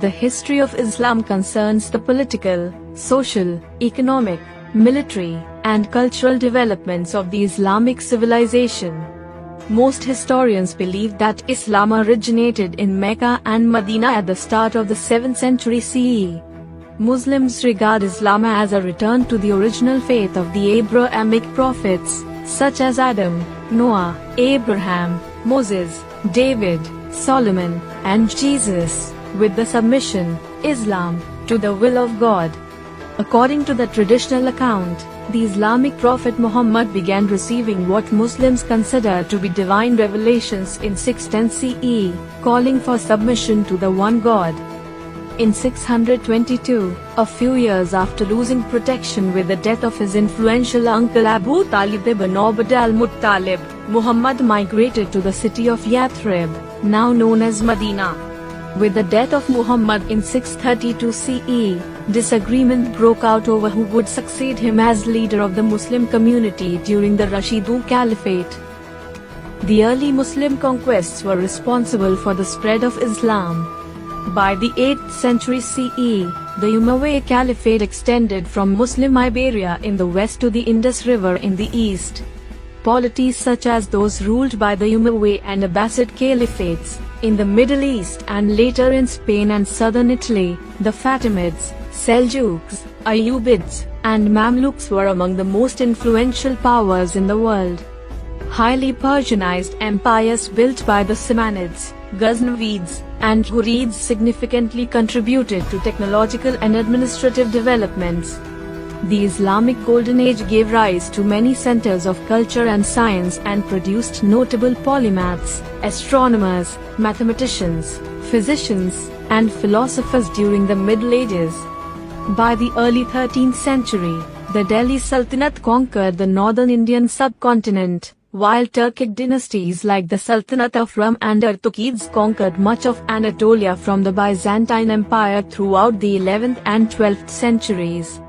The history of Islam concerns the political, social, economic, military, and cultural developments of the Islamic civilization. Most historians believe that Islam originated in Mecca and Medina at the start of the 7th century CE. Muslims regard Islam as a return to the original faith of the Abrahamic prophets, such as Adam, Noah, Abraham, Moses, David, Solomon, and Jesus, with the submission, Islam, to the will of God. According to the traditional account, the Islamic prophet Muhammad began receiving what Muslims consider to be divine revelations in 610 CE, calling for submission to the one God. In 622, a few years after losing protection with the death of his influential uncle Abu Talib ibn Abd al-Muttalib, Muhammad migrated to the city of Yathrib, now known as Medina. With the death of Muhammad in 632 CE, disagreement broke out over who would succeed him as leader of the Muslim community during the Rashidun Caliphate. The early Muslim conquests were responsible for the spread of Islam. By the 8th century CE, the Umayyad Caliphate extended from Muslim Iberia in the west to the Indus River in the east. Polities such as those ruled by the Umayyad and Abbasid Caliphates in the Middle East and later in Spain and southern Italy, the Fatimids, Seljuks, Ayyubids, and Mamluks were among the most influential powers in the world. Highly Persianized empires built by the Samanids, Ghaznavids, and Ghurids significantly contributed to technological and administrative developments. The Islamic Golden Age gave rise to many centers of culture and science and produced notable polymaths, astronomers, mathematicians, physicians, and philosophers during the Middle Ages. By the early 13th century, the Delhi Sultanate conquered the northern Indian subcontinent, while Turkic dynasties like the Sultanate of Rum and Artukids conquered much of Anatolia from the Byzantine Empire throughout the 11th and 12th centuries.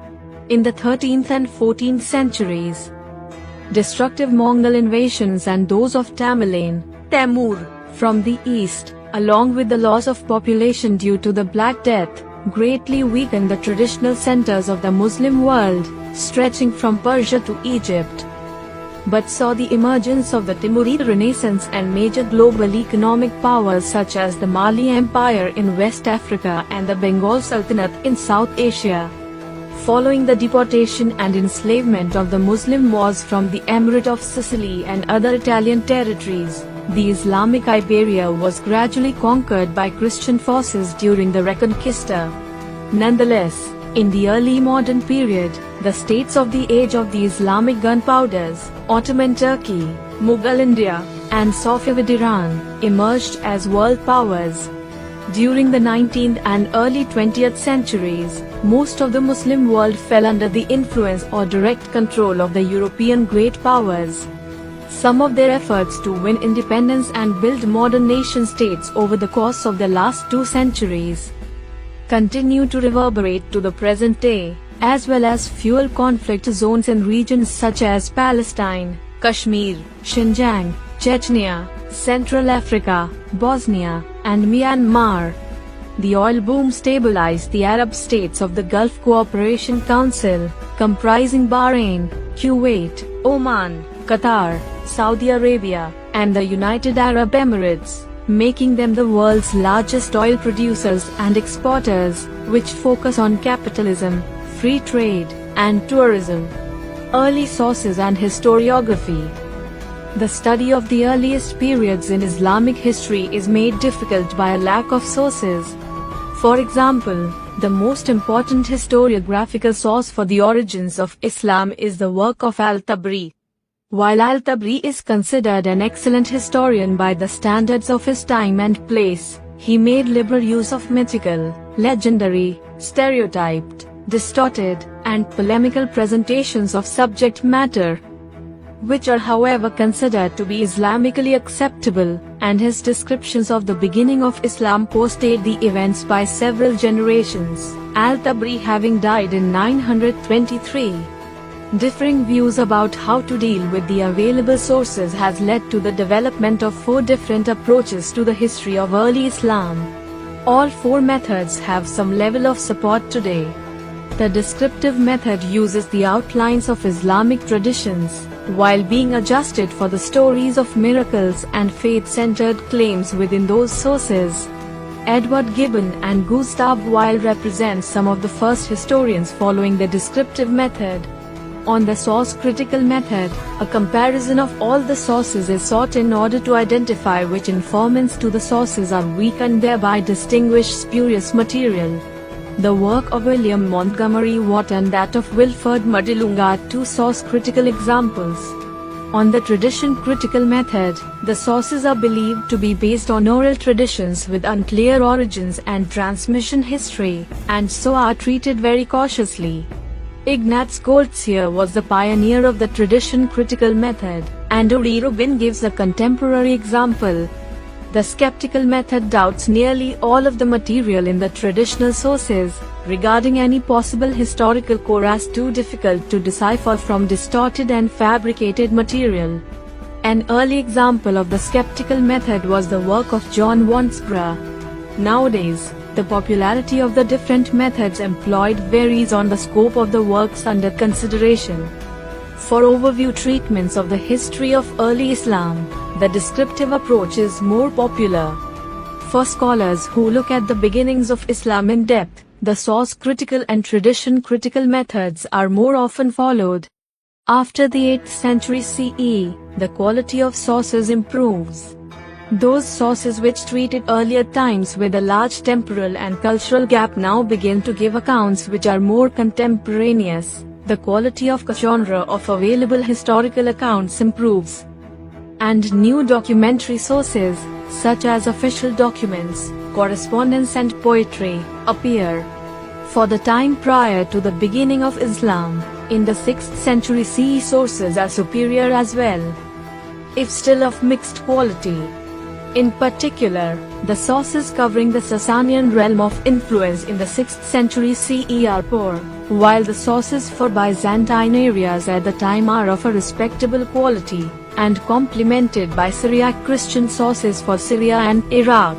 In the 13th and 14th centuries, destructive Mongol invasions and those of Tamerlane, Temur, from the east, along with the loss of population due to the Black Death, greatly weakened the traditional centers of the Muslim world, stretching from Persia to Egypt, but saw the emergence of the Timurid Renaissance and major global economic powers such as the Mali Empire in West Africa and the Bengal Sultanate in South Asia. Following the deportation and enslavement of the Muslim Moors from the Emirate of Sicily and other Italian territories, the Islamic Iberia was gradually conquered by Christian forces during the Reconquista. Nonetheless, in the early modern period, the states of the age of the Islamic gunpowders, Ottoman Turkey, Mughal India, and Safavid Iran, emerged as world powers. During the 19th and early 20th centuries, most of the Muslim world fell under the influence or direct control of the European great powers. Some of their efforts to win independence and build modern nation-states over the course of the last 2 centuries continue to reverberate to the present day, as well as fuel conflict zones in regions such as Palestine, Kashmir, Xinjiang, Chechnya, Central Africa, Bosnia, and Myanmar. The oil boom stabilized the Arab states of the Gulf Cooperation Council, comprising Bahrain, Kuwait, Oman, Qatar, Saudi Arabia, and the United Arab Emirates, making them the world's largest oil producers and exporters, which focus on capitalism, free trade, and tourism. Early sources and historiography. The study of the earliest periods in Islamic history is made difficult by a lack of sources. For example, the most important historiographical source for the origins of Islam is the work of Al-Tabri. While Al-Tabri is considered an excellent historian by the standards of his time and place, he made liberal use of mythical, legendary, stereotyped, distorted, and polemical presentations of subject matter, which are however considered to be Islamically acceptable, and his descriptions of the beginning of Islam postdate the events by several generations, Al-Tabri having died in 923. Differing views about how to deal with the available sources has led to the development of 4 different approaches to the history of early Islam. All four methods have some level of support today. The descriptive method uses the outlines of Islamic traditions, while being adjusted for the stories of miracles and faith-centered claims within those sources. Edward Gibbon and Gustav Weil represent some of the first historians following the descriptive method. On the source-critical method, a comparison of all the sources is sought in order to identify which informants to the sources are weak and thereby distinguish spurious material. The work of William Montgomery Watt and that of Wilfred Muddilung are two source-critical examples. On the tradition-critical method, the sources are believed to be based on oral traditions with unclear origins and transmission history, and so are treated very cautiously. Ignaz Goltzier was the pioneer of the tradition-critical method, and Uri Rubin gives a contemporary example. The skeptical method doubts nearly all of the material in the traditional sources, regarding any possible historical core as too difficult to decipher from distorted and fabricated material. An early example of the skeptical method was the work of John Wansbrough. Nowadays, the popularity of the different methods employed varies on the scope of the works under consideration. For overview treatments of the history of early Islam, the descriptive approach is more popular. For scholars who look at the beginnings of Islam in depth, the source-critical and tradition-critical methods are more often followed. After the 8th century CE, the quality of sources improves. Those sources which treated earlier times with a large temporal and cultural gap now begin to give accounts which are more contemporaneous. The quality of the genre of available historical accounts improves. And new documentary sources, such as official documents, correspondence and poetry, appear. For the time prior to the beginning of Islam, in the 6th century CE sources are superior as well, if still of mixed quality. In particular, the sources covering the Sasanian realm of influence in the 6th century CE are poor, while the sources for Byzantine areas at the time are of a respectable quality, and complemented by Syriac Christian sources for Syria and Iraq.